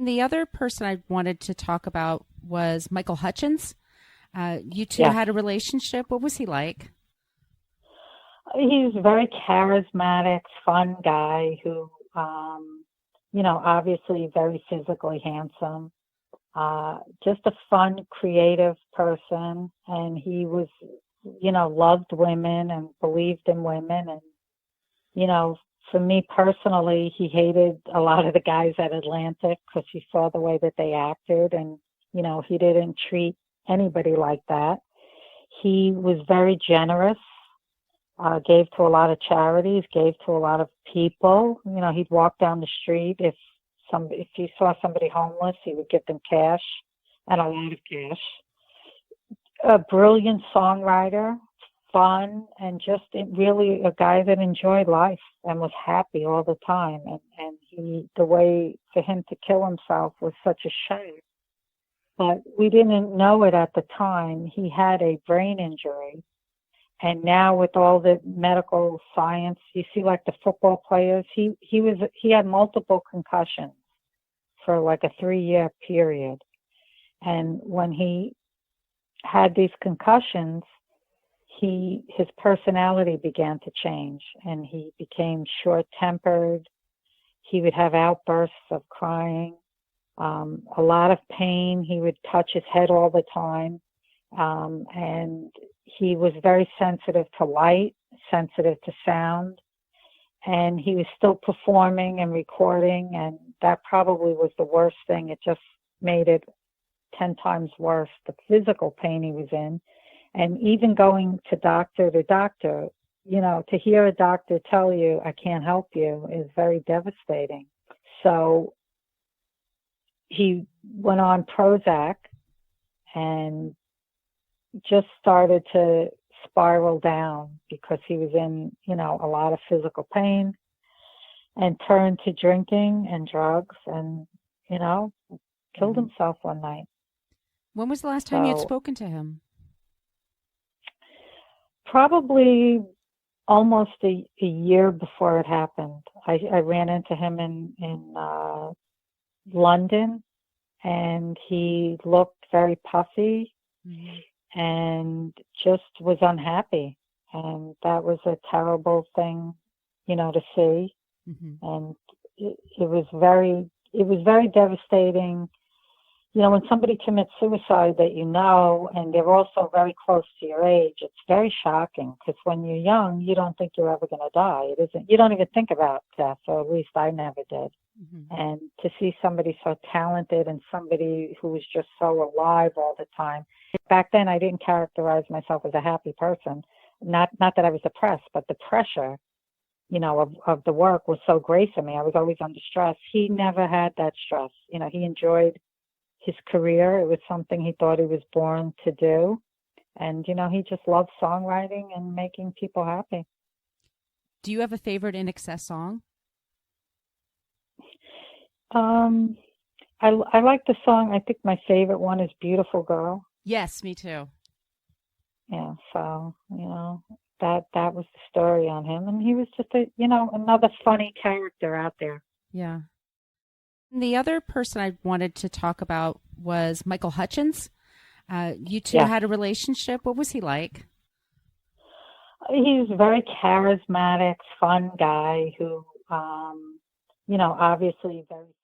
The other person I wanted to talk about was Michael Hutchence. You two Yeah. had a relationship. What was he like? He's a very charismatic, fun guy who, obviously very physically handsome. Just a fun, creative person. And he was, loved women and believed in women. And, you know, for me personally, he hated a lot of the guys at Atlantic because he saw the way that they acted. And, he didn't treat anybody like that. He was very generous, gave to a lot of charities, gave to a lot of people. He'd walk down the street. If he saw somebody homeless, he would give them cash and a lot of cash. A brilliant songwriter, fun, and just really a guy that enjoyed life and was happy all the time. And the way for him to kill himself was such a shame. But we didn't know it at the time. He had a brain injury. And now with all the medical science, you see like the football players, he had multiple concussions for like a 3-year period. And when he had these concussions, his personality began to change and he became short-tempered. He would have outbursts of crying, a lot of pain. He would touch his head all the time. And he was very sensitive to light, sensitive to sound, and he was still performing and recording, and that probably was the worst thing. It just made it 10 times worse, the physical pain he was in. And even going to doctor, to hear a doctor tell you, I can't help you, is very devastating. So he went on Prozac and just started to spiral down because he was in, a lot of physical pain and turned to drinking and drugs and, killed himself one night. When was the last time you had So spoken to him? probably almost a year before it happened. I ran into him in London and he looked very puffy Mhm. and just was unhappy. And that was a terrible thing, to see. Mhm. And it was very devastating. When somebody commits suicide that and they're also very close to your age, it's very shocking because when you're young, you don't think you're ever going to die. It isn't, you don't even think about death, or at least I never did. Mhm. And to see somebody so talented and somebody who was just so alive all the time. Back then, I didn't characterize myself as a happy person. Not that I was depressed, but the pressure, of the work was so great for me. I was always under stress. He never had that stress. He enjoyed his career. It was something he thought he was born to do. And, he just loved songwriting and making people happy. Do you have a favorite INXS song? Um, I like the song. I think my favorite one is Beautiful Girl. Yes, me too. Yeah, so, that was the story on him. And he was just another funny character out there. Yeah. The other person I wanted to talk about was Michael Hutchence. You two Yeah. had a relationship. What was he like? He's a very charismatic, fun guy who, obviously very